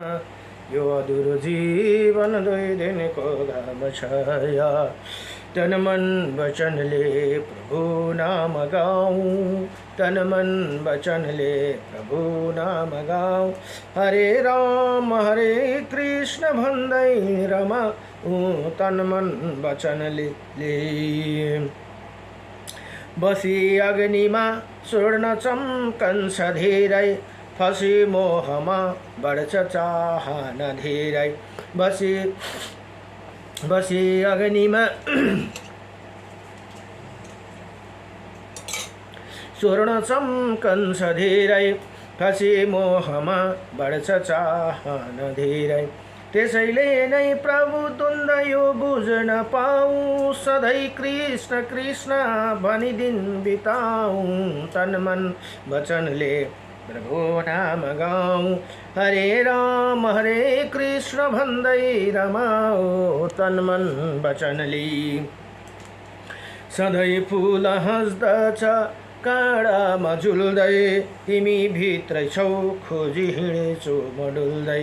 यो अधुरो जीवन दुई दिनको घाम छाया तन मन वचनले प्रभु नाम गाऊं तन मन वचनले प्रभु नाम गाऊं हरे कृष्ण भन्दै रमाऊं तन मन वचनले बसी अग्निमा स्वर्ण चम्कन्छ धेरै फसी मोहमा बढ्छ चाहना धेरै बसी अग्निमा स्वर्ण चम्कन्छ धेरै फसी मोहमा बढ्छ चाहना धेरै त्यसैले नै प्रभु द्वन्द यो बुझ्न पाऊँ सधैँ कृष्ण कृष्ण भनी दिन बिताऊँ तन मन वचनले प्रभु नाम गाऊं हरे कृष्ण भन्दै रमाओ तन मन वचनले सधैँ फूल हाँस्दछ काँडामा झुल्दै तिमी भित्रै छौ खोजी हिँडेछु म डुल्दै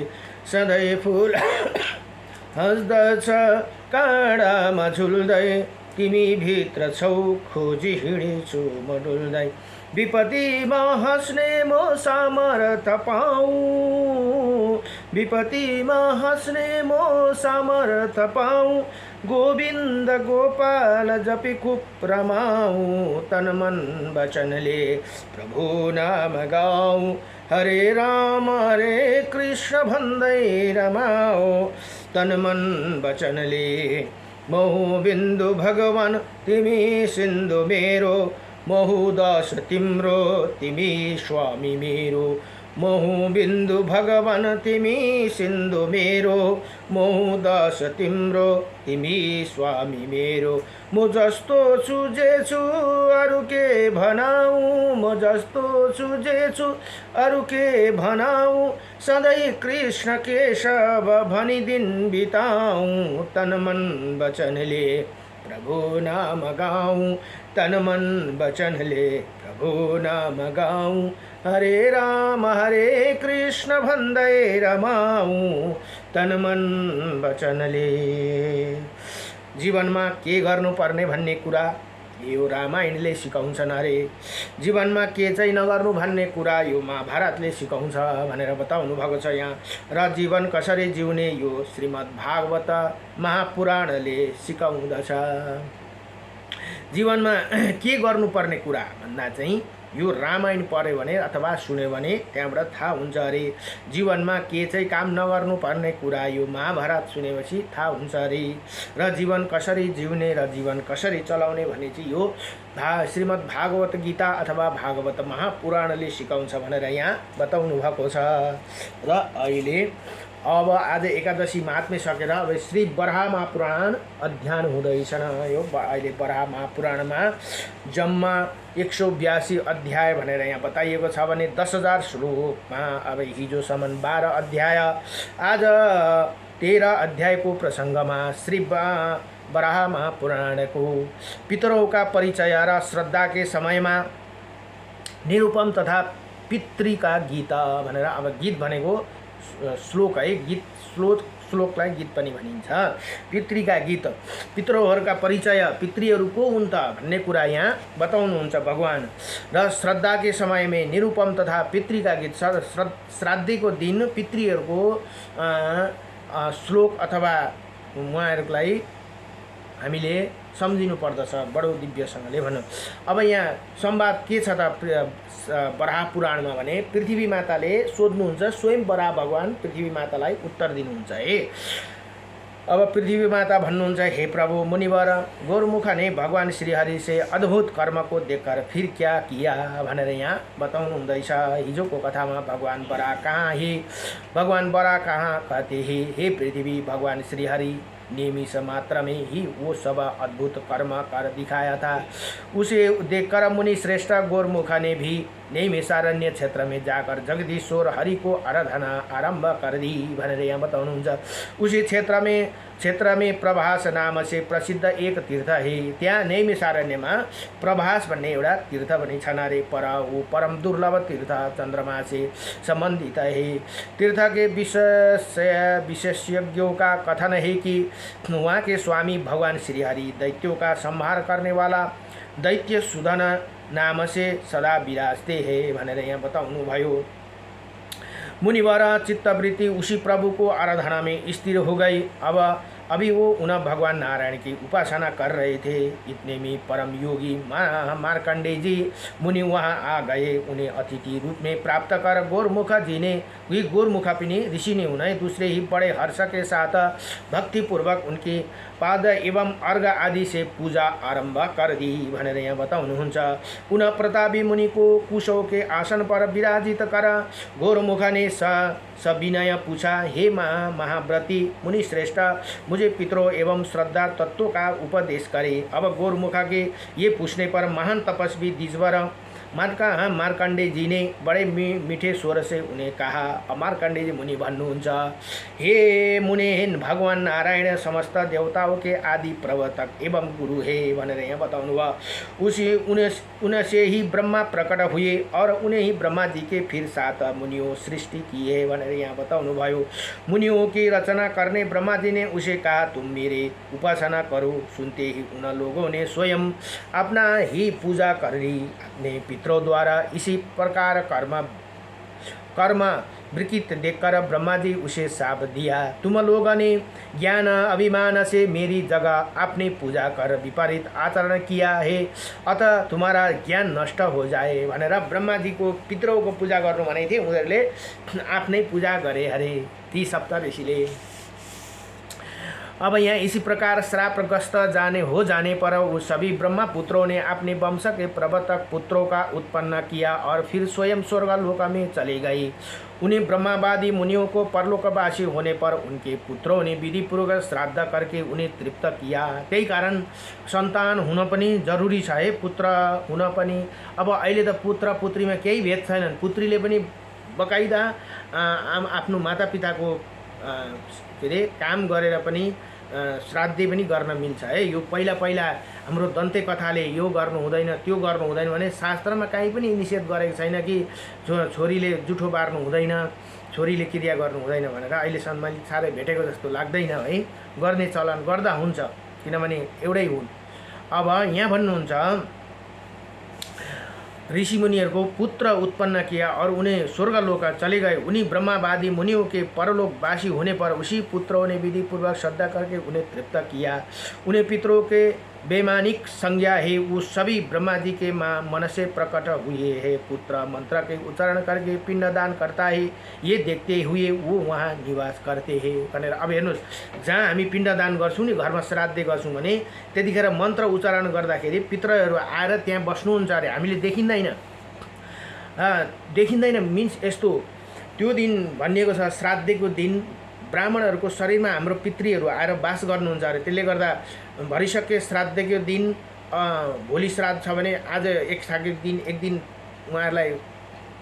सधैँ फूल हाँस्दछ काँडामा झुल्दै तिमी भित्र छौ खोजी हिँडेछु म डुल्दै विपत्तिमा हाँस्ने म सामर्थ पाऊँ विपत्तिमा हाँस्ने म सामर्थ पाऊँ गोविन्द गोपाल जपी खुब रमाऊँ तन मन वचनले प्रभु नाम गाऊँ हरे कृष्ण भन्दै रमाओ तन मन वचनले महु बिन्दु भगवान तिमी सिन्धु मेरो महु दास तिम्रो तिमी स्वामी मेरो महु बिन्दु भगवान तिमी सिन्धु मेरो महु दास तिम्रो तिमी स्वामी मेरो म जस्तो छु जे छु अरु के भनाऊँ म जस्तो छु जे छु अरु के भनाऊँ सधैँ कृष्ण केशव भनी दिन बिताऊँ तन मन वचनले प्रभु नाम गाऊं तन मन वचनले प्रभु नाम गाऊं हरे कृष्ण भन्दै रमाऊं तन मन वचनले जीवनमा के गर्नुपर्ने भन्ने कुरा यो रामायणले सिकाउँछन् अरे जीवनमा के चाहिँ नगर्नु भन्ने कुरा यो महाभारतले सिकाउँछ भनेर बताउनु भएको छ यहाँ र जीवन कसरी जिउने यो श्रीमद् भागवत महापुराणले सिकाउँदछ जीवनमा के गर्नुपर्ने कुरा भन्दा चाहिँ यो रामायण पढ्यो भने अथवा सुन्यो भने त्यहाँबाट थाहा हुन्छ अरे जीवनमा के चाहिँ काम नगर्नुपर्ने कुरा यो महाभारत सुनेपछि थाहा हुन्छ अरे र जीवन कसरी जिउने र जीवन कसरी चलाउने भने चाहिँ यो श्रीमद् भागवत गीता अथवा भागवत महापुराणले सिकाउँछ भनेर यहाँ बताउनु भएको छ र अहिले अब आज एकादशी महात्म्य सकेर अब श्री बराह महापुराण अध्ययन हुँदैछन् यो अहिले बराह महापुराणमा जम्मा 182 अध्याय भनेर यहाँ बताइएको छ भने 10,000 श्लोकमा अब हिजोसम्म 12 अध्याय आज 13 अध्यायको प्रसङ्गमा श्री बराह महापुराणको पितरौका परिचय र श्रद्धाकै समयमा निरूपम तथा पितृका गीत भनेर अब गीत भनेको श्लोक है गीत श्लोकलाई गीत पनि भनिन्छ पितृका गीत पितृहरूका परिचय पितृहरू को हुन् त भन्ने कुरा यहाँ बताउनुहुन्छ भगवान र श्रद्धाकै समयमा निरूपम तथा पितृका गीत श्राद्धको दिन पितृहरूको श्लोक अथवा उहाँहरूलाई हामीले सम्झिनु पर्दछ बडो दिव्यसँगले भनौँ अब यहाँ संवाद के छ त बराह पुराणमा भने पृथ्वी माताले सोध्नुहुन्छ स्वयं बराह भगवान पृथ्वी मातालाई उत्तर दिनुहुन्छ है अब पृथ्वी माता भन्नुहुन्छ हे प्रभु मुनिवर गोरमुख ने भगवान श्रीहरि से अद्भुत कर्म को देखकर फिर क्या किया भनेर यहाँ बताउनु हुँदैछ हिजोको कथामा भगवान बराह कहाँ कहते हे पृथ्वी भगवान श्रीहरि निमिष मात्र में ही वो सब अद्भुत कर्म कर दिखाया था उसे देखकर मुनि श्रेष्ठ गोरमुख ने भी नैमिषारण्य क्षेत्र में जाकर जगदीश्वर हरि को आराधना आरंभ कर दी भनेर यहाँ बताउनुहुन्छ। उसी क्षेत्र में प्रभास नाम से प्रसिद्ध एक तीर्थ है। त्यहाँ नैमिषारण्यमा प्रभास भन्ने एउटा तीर्थ पनि छन् अरे। पर वो परम दुर्लभ तीर्थ चंद्रमा से संबंधित है। तीर्थ के विशेषज्ञों का कथन है कि वहाँ के स्वामी भगवान श्री हरि दैत्यों का संहार करने वाला दैत्य सुदन नाम से सदा विराजते हैं भनेर यहाँ बताउनु भयो। मुनिवर चित्तवृत्ति उसी प्रभु को आराधना में स्थिर हो गई। अभी वो उन भगवान नारायण की उपासना कर रहे थे। इतने में परम योगी मार्कंडेय जी मुनि वहाँ आ गए। उन्हें अतिथि रूप में प्राप्त कर गौरमुख जी ने गौरमुख पनि ऋषि ने उन्हें दूसरे ही बड़े हर्ष के साथ भक्तिपूर्वक उनकी पाद एवं अर्घ आदि से पूजा आरंभ कर दी भनेर यहाँ बताउनुहुन्छ। पुनः प्रतापी मुनि को कुशों के आसन पर विराजित कर गौरमुख ने सविनय पूछा, हे महाव्रती मुनि श्रेष्ठ, मुझे पितरों एवं श्रद्धा तत्वों का उपदेश करे। अब गौरमुख के ये पूछने पर महान तपस्वी द्विजवर मार्कंडेय जी ने बड़े मीठे स्वर से उन्हें कहा। मार्कंडेय जी मुनि भन्नुहुन्छ, हे मुनि, भगवान नारायण समस्त देवताओं के आदि प्रवर्तक एवं गुरु है भनेर यहाँ बताउनु भयो। उनसे ही ब्रह्मा प्रकट हुए और उन्हें ही ब्रह्मा जी के फिर 7 मुनियों सृष्टि की है भनेर यहाँ बताउनु भयो। मुनियों की रचना करने ब्रह्मा जी ने उसे कहा, तुम मेरे उपासना करो। सुनते ही उन लोगों ने स्वयं अपना ही पूजा कर ली। अपने पितरों द्वारा इसी प्रकार कर्म विकृत देखकर ब्रह्मा जी उसे शाप दिया, तुम लोगों ने ज्ञान अभिमान से मेरी जगह अपनी पूजा कर विपरीत आचरण किया है, अतः तुम्हारा ज्ञान नष्ट हो जाए भनेर ब्रह्मा जी को पितरों को पूजा गर्नु भनेको थिए। उनीहरूले आफ्नै पूजा गरे अरे ती सप्त ऋषिले। अब यहाँ इसी प्रकार श्रापग्रस्त जाने पर उस सभी ब्रह्मा पुत्रों ने अपने वंश के प्रवर्तक पुत्रों का उत्पन्न किया और फिर स्वयं स्वर्गलोक में चले गए। उन्हें ब्रह्मावादी मुनियों को परलोकवासी होने पर उनके पुत्रों ने विधिपूर्वक श्राद्ध करके उन्हें तृप्त किया। त्यही कारण सन्तान हुन पनि जरुरी छ है, पुत्र हुन पनि। अब अहिले त पुत्र पुत्रीमा केही भेद छैनन्। पुत्रीले पनि बकाइदा आफ्नो मातापिताको के अरे काम गरेर पनि श्राद्धै पनि गर्न मिल्छ है। यो पहिला हाम्रो दन्ते कथाले यो गर्नु हुँदैन त्यो गर्नु हुँदैन भने शास्त्रमा कहीँ पनि निषेध गरेको छैन कि छोरीले जुठो बार्नु हुँदैन, छोरीले क्रिया गर्नु हुँदैन भनेर। अहिलेसम्म मैले साह्रै भेटेको जस्तो लाग्दैन है। गर्ने चलन गर्दा हुन्छ, किनभने एउटै हुन्। अब यहाँ भन्नुहुन्छ, ऋषि मुनियों को पुत्र उत्पन्न किया और उन्हें स्वर्गलोक चले गए। उन्हीं ब्रह्मावादी मुनियों के परलोकवासी होने पर उसी पुत्रों ने विधि पूर्वक श्रद्धा करके उन्हें तृप्त किया। उन्हें पितरों के वैमानिक संज्ञा है, वो सभी ब्रह्मा जी के मन से प्रकट हुए है। पुत्र मंत्र के उच्चारण करके पिंडदान करता है, ये देखते हुए वो वहाँ निवास करते हैं भनेर। अब हेर्नुहोस्, जहाँ हामी पिण्डदान गर्छौँ नि, घरमा श्राद्ध गर्छौँ भने त्यतिखेर मन्त्र उच्चारण गर्दाखेरि पितरहरू आएर त्यहाँ बस्नुहुन्छ अरे। हामीले देखिँदैन मिन्स यस्तो, त्यो दिन भनिएको छ श्राद्धको दिन ब्राह्मणहरूको शरीरमा हाम्रो पितृहरू आएर वास गर्नुहुन्छ अरे। त्यसले गर्दा भरिसके श्राद्धको दिन भोलि श्राद्ध छ भने आज एक दिन उहाँहरूलाई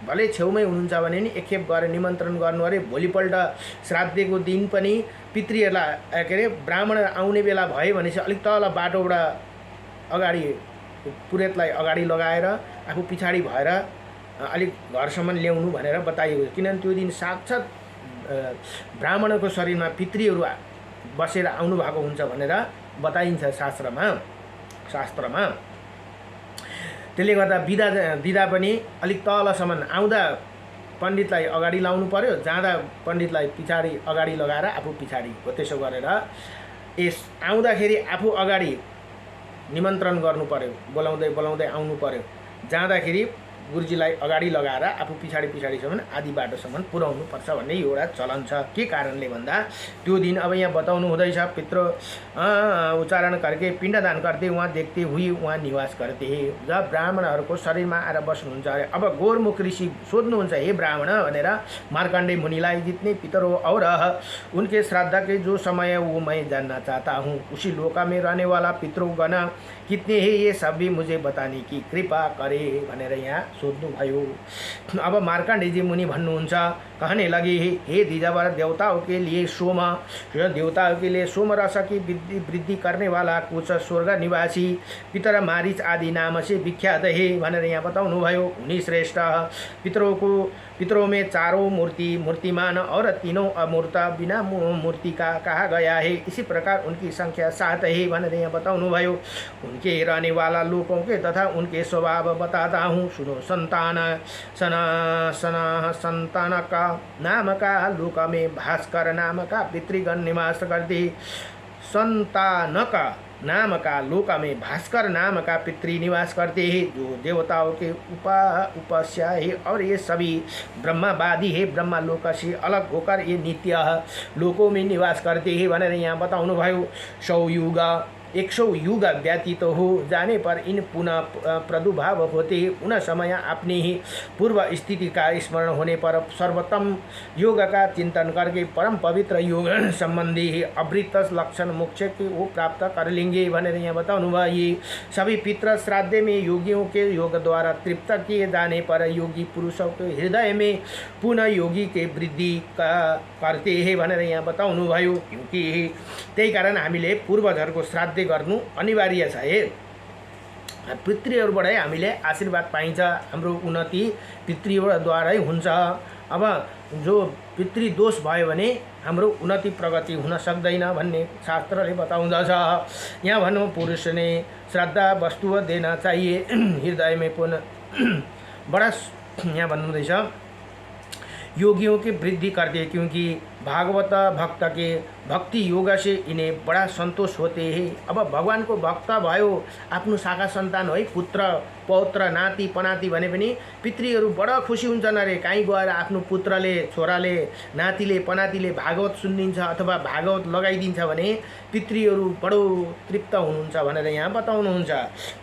भले छेउमै हुनुहुन्छ भने नि एकखेप गएर निमन्त्रण गर्नु अरे। भोलिपल्ट श्राद्धको दिन पनि पितृहरूलाई के अरे ब्राह्मण आउने बेला भयो भने चाहिँ अलिक तल बाटोबाट अगाडि पुरेतलाई अगाडि लगाएर आफू पछाडि भएर अलिक घरसम्म ल्याउनु भनेर बताइएको छ। किनभने त्यो दिन साक्षात् ब्राह्मणको शरीरमा पितृहरू बसेर आउनु भएको हुन्छ भनेर बताइन्छ शास्त्रमा। त्यसले गर्दा बिदा पनि अलिक तलसम्म आउँदा पण्डितलाई अगाडि लाउनु पर्यो, जाँदा पण्डितलाई पछाडि अगाडि लगाएर आफू पछाडि हो। त्यसो गरेर आउँदाखेरि आफू अगाडि निमन्त्रण गर्नु पर्यो, बोलाउँदै आउनु पर्यो। जाँदाखेरि गुरुजीलाई अगाडि लगाएर आफू पछाडिसम्म आधी बाटोसम्म पुर्याउनु पर्छ भन्ने एउटा चलन छ। के कारणले भन्दा त्यो दिन अब यहाँ बताउनु हुँदैछ, पितृ उच्चारण करके पिण्डदान करते वहाँ देखते हुए वहाँ निवास करते हैं, जब ब्राह्मणहरूको शरीरमा आएर बस्नुहुन्छ अरे। अब गौरमुख ऋषि सोध्नुहुन्छ, हे ब्राह्मण भनेर मार्कण्डेय मुनिलाई, जितने पितर हो और उनके श्राद्ध के जो समय वो मैं जानना चाहता हूँ। उसी लोका में रहने वाला पितृगण कितने हैं ये सब भी मुझे बताने की कृपा करे भनेर यहाँ सोध्नुभयो। अब मार्कण्डेय जी मुनि भन्नुहुन्छ, कहने लगे, हे द्विजवर, देवताओं के लिए सोम रस की वृद्धि करने वाला कुछ स्वर्ग निवासी पितर मारीच आदि नाम से विख्यात है भनेर यहाँ बताउनुभयो। उनी श्रेष्ठ पितरों में चारों मूर्तिमान और तीनों अमूर्त बिना मूर्ति का कहा गया है। इसी प्रकार उनकी संख्या 7 है भनेर यहाँ बताउनुभयो। उनके रहने वाला लोगों के तथा उनके स्वभाव बताता हूँ, सुनो। संतान का नाम का लोक में भास्कर नाम का पितृगण निवास करते। संतानक नाम का लोक में भास्कर नाम का पितृ निवास करते हैं, जो देवताओं के उपास्य है और ये सभी ब्रह्मवादी है। ब्रह्मा लोक से अलग होकर ये नित्य लोकों में निवास करते हैं भनेर यहाँ बताउनु भयो। 100 युग व्यतीत हो जाने पर इन पुनः प्रादुर्भाव होते हैं। उन समय अपनी ही पूर्व स्थिति का स्मरण होने पर सर्वोत्तम योग का चिंतन करके परम पवित्र योग संबंधी ही अवृत लक्षण मोक्ष के वो प्राप्त कर लेंगे भनेर यहाँ बताउनु भयो। ये सभी पितृ श्राद्ध में योगियों के योग द्वारा तृप्त किए जाने पर योगी पुरुषों के हृदय में पुनः योगी के वृद्धि करते हैं भनेर यहाँ बताउनु भयो। क्योंकि त्यही कारण हामीले पूर्वजहरूको श्राद्ध गर्नु अनिवार्य छ। है पितृहरूबाटै हामीले आशीर्वाद पाइन्छ, हाम्रो उन्नति पितृद्वारै हुन्छ। अब जो पितृदोष भयो भने हाम्रो उन्नति प्रगति हुन सक्दैन भन्ने शास्त्रले बताउँदछ। यहाँ भनौँ, पुरुष ने श्रद्धा वस्तु देना चाहिए हृदय में पुनः बड़ा यहाँ भन्नुहुँदैछ योगियों की वृद्धि करते, क्योंकि भागवत भक्त के भक्ति योग से इन्हें बड़ा संतोष होते हैं। अब भगवान को भक्त भयो, आफ्नो शाखा सन्तान है, पुत्र पौत्र नाति पनाति भने पनि पितृहरू बडा खुसी हुन्छन्। अरे कहीँ गएर आफ्नो पुत्रले छोराले नातिले पनातिले भागवत सुनिदिन्छ अथवा भागवत लगाइदिन्छ भने पितृहरू बडो तृप्त हुनुहुन्छ भनेर यहाँ बताउनुहुन्छ।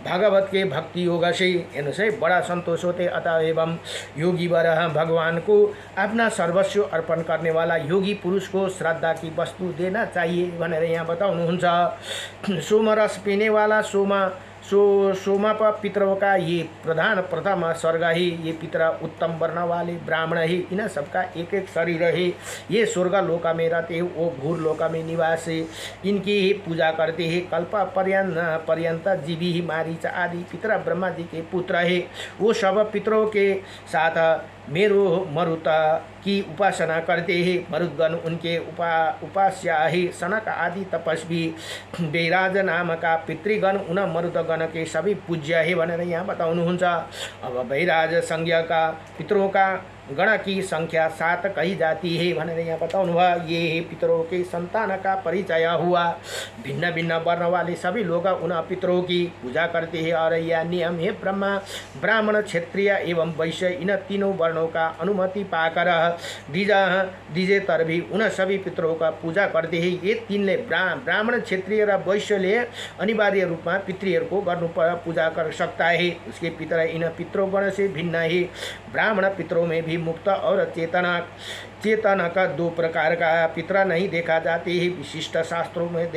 भागवत के भक्ति योग से हेर्नुहोस् है, बडा संतोष होते। अतः एवं योगी वर भगवान को अपना सर्वस्व अर्पण करने वाला योगी पुरुष को श्रद्धा की वस्तु देना चाहिए भनेर यहाँ बताउनुहुन्छ। सोमरस पीने वाला सोमप पितरों का ये प्रधान प्रथम स्वर्ग ही, ये पितर उत्तम वर्ण वाले ब्राह्मण ही, इन सबका एक एक शरीर है। ये स्वर्ग लोक में रहते, वो भूर लोक में निवास है, इनकी ही पूजा करते हैं। कल्प पर्यंत जीवी ही मारीच आदि पितर ब्रह्मा जी के पुत्र है। वो सब पितरों के साथ मेरो मरुत की उपासना करते हैं। मरुदगण उनके उपास्य है। सनक आदि तपस्वी बेराज नाम का पितृगण उन मरुदगण के सभी पूज्य है भनेर यहाँ बताउनुहुन्छ। अब बैराज संज्ञा का पितरों का गण की संख्या 7 कही जाती है भनेर यहाँ बताउनु भयो। ये पितरों के संतान का परिचय हुआ। भिन्न भिन्न वर्ण वाले सभी लोग उन पितरों की पूजा करते हैं और यह नियम है ब्राह्मण क्षत्रिय एवं वैश्य इन तीनों वर्णों का अनुमति पाकर द्विजेतर भी उन सभी पितरों का पूजा करते हैं। ये तीनले ब्राह्मण क्षत्रिय र वैश्यले अनिवार्य रूप में पितृहरूको गर्नु पूजा कर सकता है। उसके पितर इन पितरों गण से भिन्न है। ब्राह्मण पितरों में भी मुक्त और चेतन का 2 प्रकार का पितरा नहीं देखा जाते हैं। विशिष्ट शास्त्रों में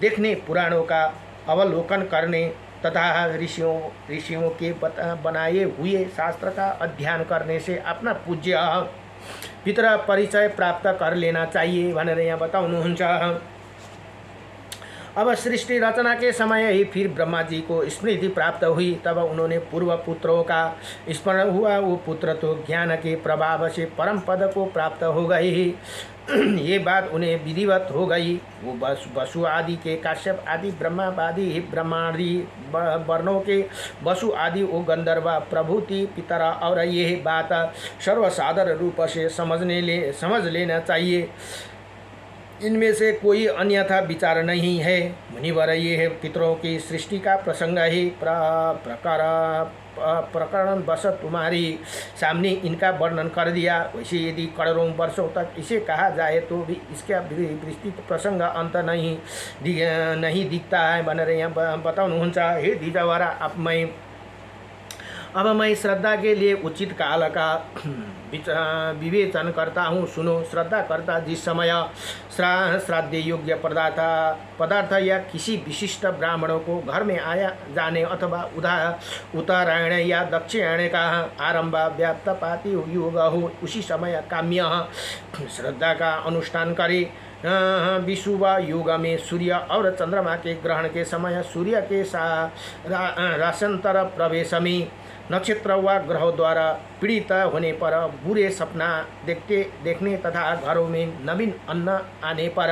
देखने पुराणों का अवलोकन करने तथा ऋषियों के बनाए हुए शास्त्र का अध्ययन करने से अपना पूज्य पितरा परिचय प्राप्त कर लेना चाहिए भनेर यहाँ बताउनुहुन्छ। अब सृष्टि रचना के समय ही फिर ब्रह्मा जी को स्मृति प्राप्त हुई। तब उन्होंने पूर्व पुत्रों का स्मरण हुआ। वो पुत्र तो ज्ञान के प्रभाव से परम पद को प्राप्त हो गए ही। ये बात उन्हें विधिवत हो गई। वो वसु आदि के काश्यप आदि ब्रह्मावादी ब्रह्मादि वर्णों के वसु आदि वो गंधर्व प्रभुति पितरा और ये बात सर्वसाधारण रूप से समझ लेना चाहिए। इनमें से कोई अन्यथा विचार नहीं है। मुनिवर ये है पितरों की सृष्टि का प्रसंग ही प्रकरण बस तुम्हारी सामने इनका वर्णन कर दिया। वैसे यदि करोड़ों वर्षों तक इसे कहा जाए तो भी इसका विस्तृत प्रसंग अंत नहीं दिखता है भनेर यहाँ बताउनुहुन्छ। हे द्विजवरा, अब मैं अब मैं श्रद्धा के लिए उचित काल का विवेचन करता हूँ। सुनो, श्रद्धा करता जिस समय श्राद्ध योग्य पदार्थ या किसी विशिष्ट ब्राह्मणों को घर में आया जाने अथवा उत्तरायण या दक्षिणायण का आरंभ व्याप्त पाती योग हो, उसी समय काम्य श्रद्धा का अनुष्ठान करे। विषुव युग में सूर्य और चंद्रमा के ग्रहण के समय सूर्य के राशंतर प्रवेश में नक्षत्र व ग्रहों द्वारा पीड़ित होने पर बुरे सपना देखने तथा घरों में नवीन अन्न आने पर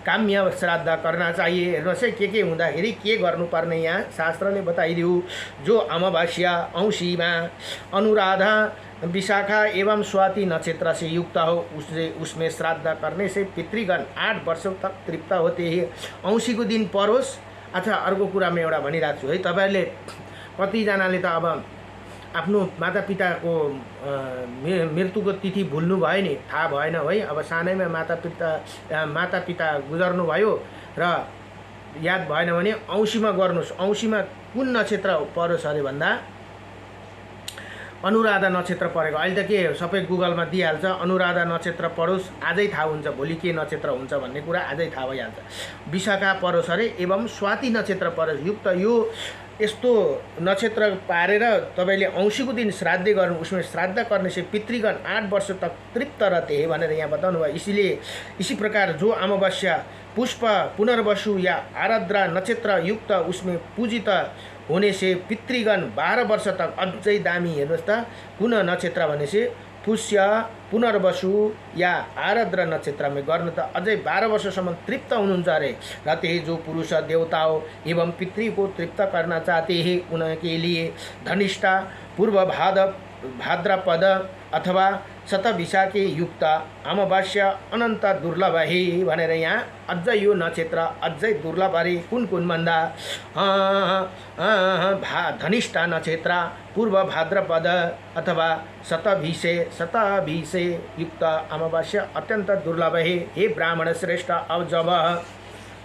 काम्य श्राद्ध करना चाहिए। हेर्नुहोस् है के हुँदाखेरि के गर्नुपर्ने यहाँ शास्त्रले बताइदियो। जो अमावास्या औँसीमा अनुराधा विशाखा एवं स्वाति नक्षत्र से युक्त हो उसमें श्राद्ध करने से पितृगण 8 वर्षों तक तृप्त होते हैं। औँसीको दिन परोस्। अच्छा, अर्को कुरा म एउटा भनिरहेको छु है, तपाईँहरूले कतिजनाले त अब आफ्नो मातापिताको मृत्युको तिथि भुल्नु भयो नि, थाहा भएन है। अब सानैमा मातापिता गुजर्नु भयो र याद भएन भने औँसीमा गर्नुहोस्। औँसीमा कुन नक्षत्र परोस् अरे भन्दा अनुराधा नक्षत्र परेको। अहिले त के सबै गुगलमा दिइहाल्छ, अनुराधा नक्षत्र परोस्, आजै थाहा हुन्छ भोलि के नक्षत्र हुन्छ भन्ने कुरा आजै थाहा भइहाल्छ। विशाखा परोस् अरे एवं स्वाति नक्षत्र परोस् युक्त यो यस्तो नक्षत्र पारेर तपाईँले औँसीको दिन श्राद्ध गर्नु, उसमें श्राद्ध करने से पितृगण 8 वर्ष तक तृप्त रहते हैं भनेर यहाँ बताउनु भयो। इसी प्रकार जो अमावस्या पुष्प पुनर्वसु या आराद्रा नक्षत्र युक्त उसमें पूजित होने से पितृगण 12 वर्ष तक अझै दामी। हेर्नुहोस् त, कुन नक्षत्र भनेपछि पुष्य पुनर्वसु या आराद्रा नक्षत्र में गर्न त अझै 12 वर्षसम्म तृप्त हुनुहुन्छ अरे। र त्यही जो पुरुष देवता हो एवं पितृ को तृप्त करना चाहते हैं उनके लिए धनिष्ठा पूर्व भाद्रपद अथवा शतभिषा के युक्त अमावास्या अनन्त दुर्लभ है भनेर यहाँ अझै यो नक्षत्र अझै दुर्लभ अरे। कुन भन्दा धनिष्ठा नक्षत्र पूर्व भाद्रपद अथवा शतभिषे युक्त अमावास्या अत्यंत दुर्लभ है। हे ब्राह्मण श्रेष्ठ, अब जब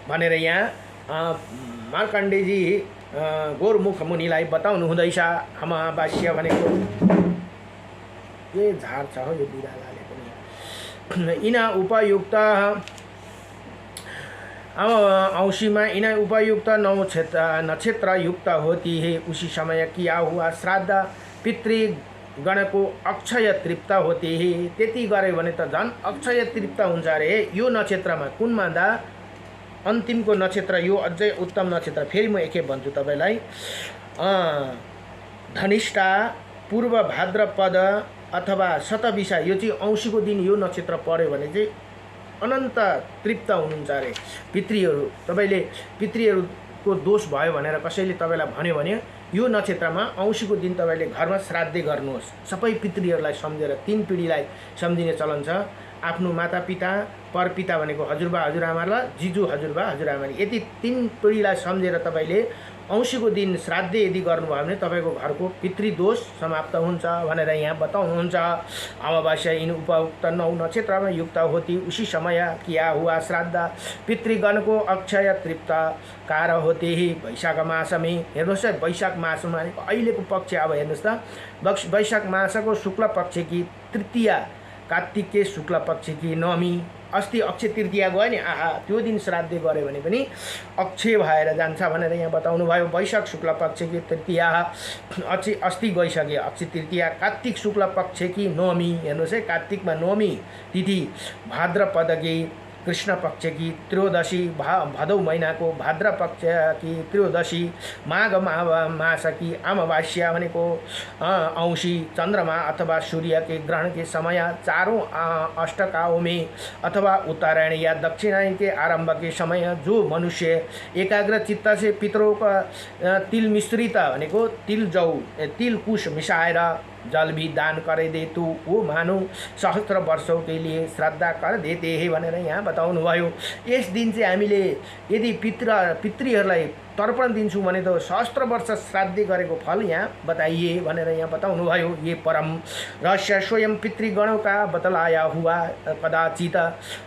भनेर यहाँ मार्कण्डेयजी गोरमुख मुनिलाई बताउनु हुँदैछ अमावास्या भनेको ये झार छ हो, यो बिरालाले पनि इना उपयुक्त औँसीमा इना उपयुक्त नक्षत्र युक्त होती है। उसी समय किया हुआ श्राद्ध पितृगण को अक्षय तृप्त होते है। त्यति गरे भने त झन् अक्षय तृप्त हुन्छ अरे। यो नक्षत्रमा कुन भन्दा अन्तिमको नक्षत्र यो अझै उत्तम नक्षत्र। फेरि म एकै भन्छु तपाईलाई, धनिष्ठा पूर्व भाद्रपद अथवा शतभिषा, यो चाहिँ औँसीको दिन यो नक्षत्र पर्यो भने चाहिँ अनन्त तृप्त हुनुहुन्छ अरे पितृहरू। तपाईले पितृहरूको दोष भयो भनेर कसैले तपाईलाई भन्यो भने यो नक्षत्रमा औँसीको दिन तपाईले घरमा श्राद्ध गर्नुहोस्। सबै पितृहरूलाई सम्झेर 3 पिढीलाई सम्झिने चलन छ। आफ्नो मातापिता, परपिता भनेको हजुरबा हजुरआमा र जिजु हजुरबा हजुरआमाले, यति 3 पिढीलाई सम्झेर तपाईले औँसीको दिन श्राद्ध यदि गर्नुभयो भने तपाईको घरको पितृदोष समाप्त हुन्छ भनेर यहाँ बताउनुहुन्छ। अमावास्या इन उपयुक्त 9 नक्षत्रमा युक्त होती, उसी समय किया हुआ श्राद्ध पितृगण को अक्षय तृप्त कार होते ही। वैशाख मास में, हेर्नुहोस् है, वैशाख मास भनेको अहिलेको पक्ष। अब हेर्नुहोस् त, वैशाख मासको शुक्ल पक्ष की तृतीया, कार्तिक के शुक्ल पक्ष की नवमी, अस्ति अक्षय तृतीया गयो नि, आहा त्यो दिन श्राद्ध गरे भने पनि अक्षय भएर जान्छ भनेर यहाँ बताउनु भयो। वैशाख शुक्ल पक्ष की तृतीया अस्ति गइसके अक्षय तृतीया, कार्तिक शुक्ल पक्ष की नवमी, हेर्नुहोस् है, कार्तिकमा नवमी तिथि, भाद्रपद की कृष्ण पक्ष की त्रयोदशी, भदौ महीना को भाद्र पक्ष की त्रयोदशी, माघ मास की अमावास्या भनेको औँसी, चंद्रमा अथवा सूर्य के ग्रहण के समय, चारों अष्टकाओं में अथवा उत्तरायण या दक्षिणायन के आरंभ के समय जो मनुष्य एकाग्र चित्त से पितरों का तिल मिश्रित भनेको तिल कुश मिसाएर जल भी दान कर दे तो वो मानो सहस्त्र वर्षों के लिए श्रद्धा कर देते हैं भनेर यहाँ बताउनु भयो। यस दिन चाहिँ हामीले यदि पितृहरूलाई तर्पण दिन्छु भने त सहस्त्र वर्ष श्राद्धि गरेको फल यहाँ बताइए भनेर यहाँ बताउनु भयो। ये परम रहस्य स्वयं पितृगणों का बतलाया हुआ कदाचित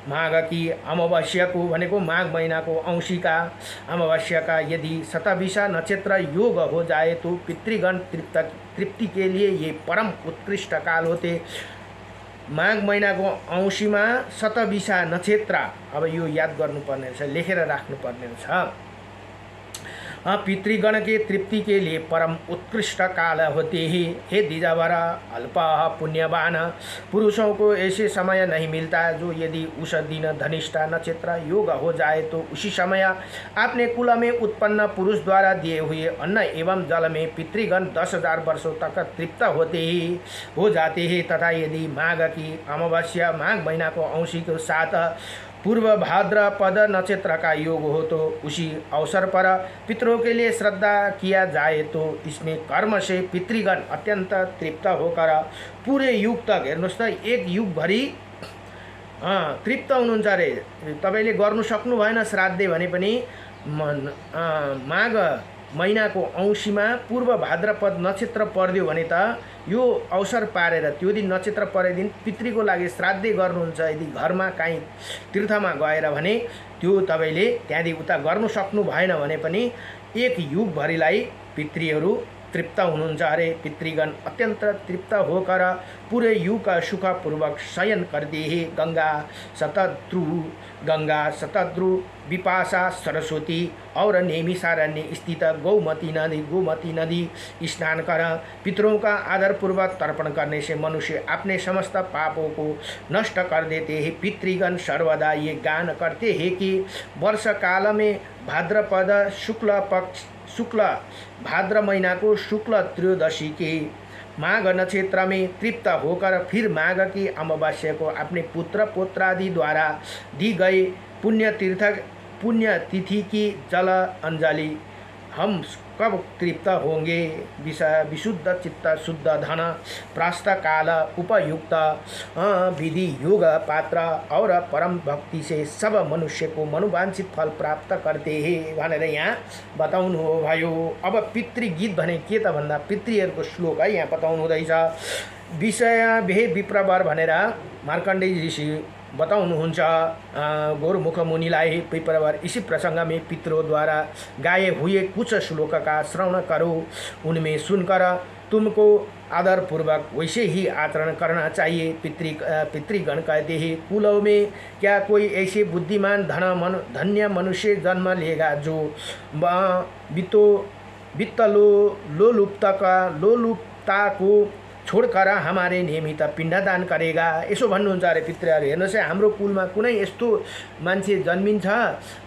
माघ की अमावस्या को भनेको माघ महीनाको औँसीका अमावस्या का यदि शतभिषा नक्षत्र योग हो जाए तो पितृगण तृप्ति के लिए ये परम उत्कृष्ट काल होते। माघ महिनाको औँसीमा शतभिषा नक्षत्र, अब यो याद गर्नुपर्ने रहेछ, लेखेर राख्नुपर्ने रहेछ। पितृगण के तृप्ति के लिए परम उत्कृष्ट काल होते ही। हे द्विजावर अल्प पुण्यवान पुरुषों को ऐसे समय नहीं मिलता जो यदि उस दिन धनिष्ठा नक्षत्र योग हो जाए तो उसी समय अपने कुल में उत्पन्न पुरुष द्वारा दिए हुए अन्न एवं जल में पितृगण 10,000 वर्षों तक तृप्त होते ही हो जाते हैं। तथा यदि माघ की अमावस्या माघ महीना को औँसी के साथ पूर्व भाद्रपद नक्षत्र का योग हो तो उसी अवसर पर पितरों के लिए श्रद्धा किया जाए तो इसमें कर्म से पितृगण अत्यंत तृप्त होकर पूरे युग तक, हेर्नुहोस् त, एक युगभरि तृप्त हुनुहुन्छ अरे। तपाईँले गर्नु सक्नु भएन श्राद्धे भने पनि माघ महिनाको औँसीमा पूर्व भाद्रपद नक्षत्र पर्दियो भने त यो अवसर पारेर त्यो दिन नक्षत्र परेको दिन पितृको लागि श्राद्धे गर्नुहुन्छ। यदि घरमा काहीँ तीर्थमा गएर भने त्यो तपाईँले त्यहाँदेखि उता गर्नु सक्नु भएन भने पनि एक युगभरिलाई पितृहरू तृप्त हुनुहुन्छ अरे। पितृगण अत्यंत तृप्त होकर पूरे युग का सुखपूर्वक शयन करते हैं। गंगा शतद्रु विपाशा सरस्वती और नैमिषारण्य स्थित गोमती नदी स्नान कर पितरों का आदरपूर्वक तर्पण करने से मनुष्य अपने समस्त पापों को नष्ट कर देते हैं। पितृगण सर्वदा ये गान करते हैं कि वर्ष काल में भाद्रपद शुक्ल भाद्र महीना को शुक्ल त्रयोदशी के माघ नक्षत्र में तृप्त होकर फिर माघ की अमावस्या को अपने पुत्र पोत्रादि द्वारा दी गई पुण्य तिथि की जल अंजलि हम कब तृप्त होंगे। विशुद्ध चित्त शुद्ध धन प्रास्त काल उपयुक्त विधि योग पात्र और परम भक्ति से सब मनुष्य को मनोवांछित फल प्राप्त करते हैं भनेर यहाँ बताउनु हो भयो। अब पितृगीत भने के त भन्दा पितृहरूको श्लोक है यहाँ बताउनु हुँदैछ। विषय भे विप्रवर भनेर मार्कण्डेय ऋषि बताउनुहुन्छ गौरमुख मुनिलाई विप्रवर इसी प्रसंग में पितरों द्वारा गाए हुए कुछ श्लोक का श्रवण करो, उनमें सुनकर तुमको आदरपूर्वक वैसे ही आचरण करना चाहिए। पितृगण कहते हैं, कुलों में क्या कोई ऐसे बुद्धिमान धन्य मनुष्य जन्म लेगा जो वित्त लोलुपता को छोडकर हमारे नियमित पिण्डदान करेगा। यसो भन्नुहुन्छ अरे पितृहरू। हेर्नुहोस् है, हाम्रो कुलमा कुनै यस्तो मान्छे जन्मिन्छ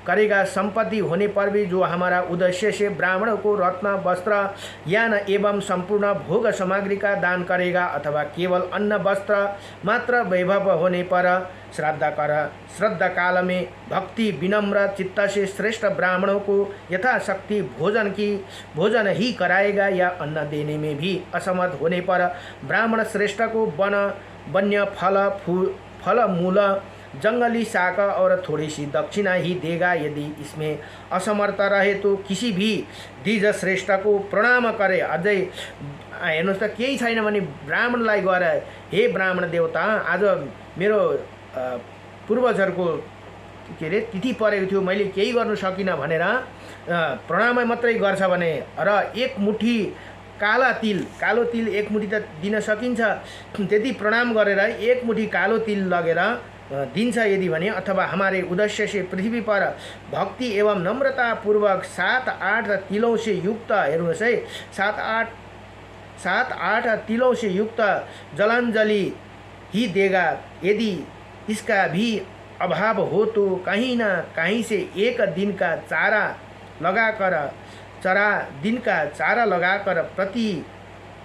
करेगा संपत्ति होने पर भी जो हमारा उद्देश्य से ब्राह्मणों को रत्न वस्त्र यान एवं संपूर्ण भोग सामग्री का दान करेगा अथवा केवल अन्न वस्त्र मात्र वैभव होने पर श्राद्ध काल में भक्ति विनम्र चित्त से श्रेष्ठ ब्राह्मणों को यथाशक्ति भोजन ही कराएगा या अन्न देने में भी असमर्थ होने पर ब्राह्मण श्रेष्ठ को वन्य फल मूल जंगली शाक और थोड़ी सी दक्षिणा ही देगा। यदि इसमें असमर्थ रहे तो किसी भी द्विज श्रेष्ठ को प्रणाम करे। अझै हेर्नुहोस् त, केही छैन भने ब्राह्मणलाई गएर हे ब्राह्मण देवता, आज मेरो पूर्वजहरूको के अरे तिथि परेको थियो, मैले केही गर्न सकिनँ भनेर प्रणाम मात्रै गर्छ भने र एक मुठी कालो तिल एक मुठी त दिन सकिन्छ, त्यति प्रणाम गरेर एक मुठी कालो तिल लगेर दिन्छ यदि भने, अथवा हमारे उद्देश्य से पृथ्वी पर भक्ति एवं नम्रता पूर्वक 7-8 तिलों से युक्त, हेर्नुहोस् है, 7-8 तिलों से युक्त जलांजलि ही देगा। यदि इसका भी अभाव हो तो कहीं ना कहीं से एक दिन का चारा लगाकर प्रति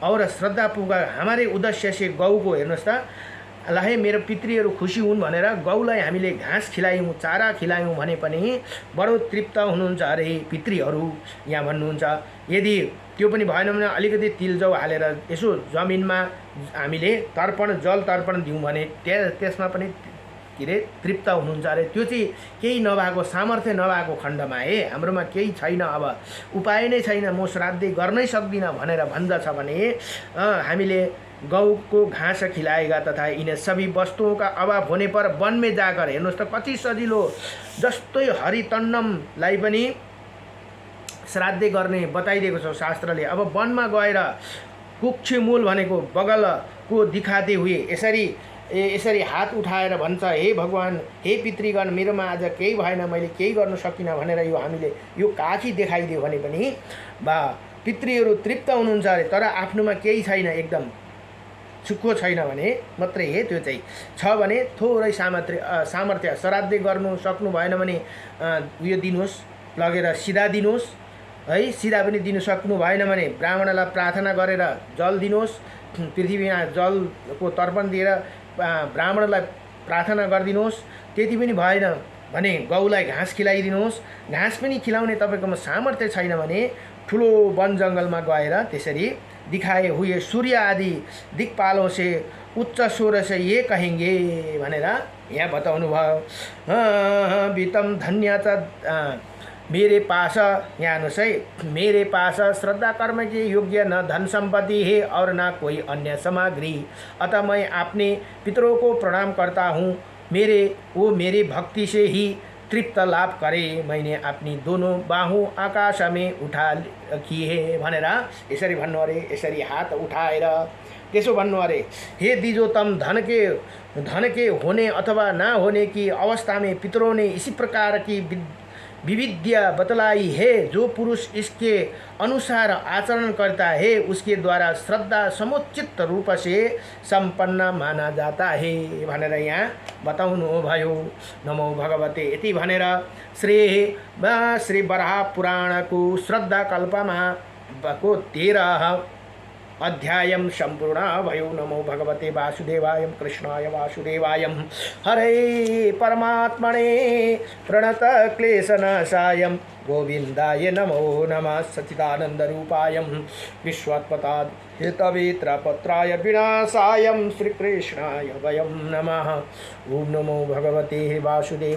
और श्रद्धापूर्वक हमारे उद्देश्य से गौ को, हेर्नुहोस् त, लाई मेरो पितृहरू खुसी हुन् भनेर गौलाई हामीले घाँस खिलायौँ, चारा खिलायौँ भने पनि बडो तृप्त हुनुहुन्छ अरे पितृहरू यहाँ भन्नुहुन्छ। यदि त्यो पनि भएन भने अलिकति तिलजौ हालेर यसो जमिनमा हामीले जल तर्पण दिउँ भने त्यसमा पनि के अरे तृप्त हुनुहुन्छ अरे। त्यो चाहिँ केही नभएको, सामर्थ्य नभएको खण्डमा हाम्रोमा केही छैन, अब उपाय नै छैन, म श्राद्धै गर्नै सक्दिनँ भनेर भन्दछ भने हामीले गौको घाँस खिलाएगा तथा इन सभी वस्तुओं का अभाव होने पर वन में जाकर, हेर्नुहोस् त कति सजिलो, जस्तै हरितन्नमलाई पनि श्राद्धै गर्ने बताइदिएको छ शास्त्रले। अब वनमा गएर कुक्षी मूल भनेको बगलको दिखाते हुए यसरी हात उठाएर भन्छ, हे भगवान, हे पितृगण, मेरोमा आज केही भएन, मैले केही गर्न सकिनँ भनेर यो हामीले यो काखी देखाइदियो भने पनि बा पितृहरू तृप्त हुनुहुन्छ अरे। तर आफ्नोमा केही छैन, एकदम सुखो छैन भने मात्रै त्यो चाहिँ छ भने थोरै सामर्थ्य श्राद्धै गर्नु सक्नु भएन भने उयो दिनुहोस्, लगेर सिधा दिनुहोस् है। सिधा पनि दिनु सक्नु भएन भने ब्राह्मणलाई प्रार्थना गरेर जल दिनुहोस्, पृथ्वीमा जलको तर्पण दिएर ब्राह्मणलाई प्रार्थना गरिदिनुहोस्। त्यति पनि भएन भने गौलाई घाँस खिलाइदिनुहोस्। घाँस पनि खिलाउने तपाईँकोमा सामर्थ्य छैन भने ठुलो वन जङ्गलमा गएर त्यसरी दिखाए हुए सूर्य आदि दिक्पालों से उच्च स्वर से ये कहेंगे भनेर यहाँ बताउनु भयो। वितम धन्य मेरे पास, यहाँ हेर्नुहोस् है, मेरे पास श्रद्धा कर्म के योग्य न धन संपत्ति है और न कोई अन्य सामग्री, अतः मैं अपने पितरों को प्रणाम करता हूँ। मेरे भक्ति से ही तृप्त लाभ करे, मैंने अपनी दोनों बाहु आकाश में उठा किए भनेर यसरी भन्नु अरे। यसरी हात उठाएर त्यसो भन्नु अरे, हे दिजोतम, धन के होने अथवा ना होने की अवस्था में पितरों ने इसी प्रकार की विविध्या बतलाई है। जो पुरुष इसके अनुसार आचरण करता है उसके द्वारा श्रद्धा समुचित रूप से संपन्न माना जाता है भनेर यहाँ बताउनु भयो। नमो भगवते यति भनेर श्री वराह पुराणको श्रद्धा कल्पमा को 13 अध्यायम सम्पूर्ण भयो। नमो भगवते वासुदेवाय कृष्णाय वासुदेवाय हरे परमात्मने प्रणत क्लेशनाशाय गोविंदाय नमो नमः। सच्चिदानंदरूपाय विश्वोत्पत्ताद हेतवेत्रपत्राय विनाशाय श्रीकृष्णाय वयं नमः। ओम नमो भगवते वासुदेवाय।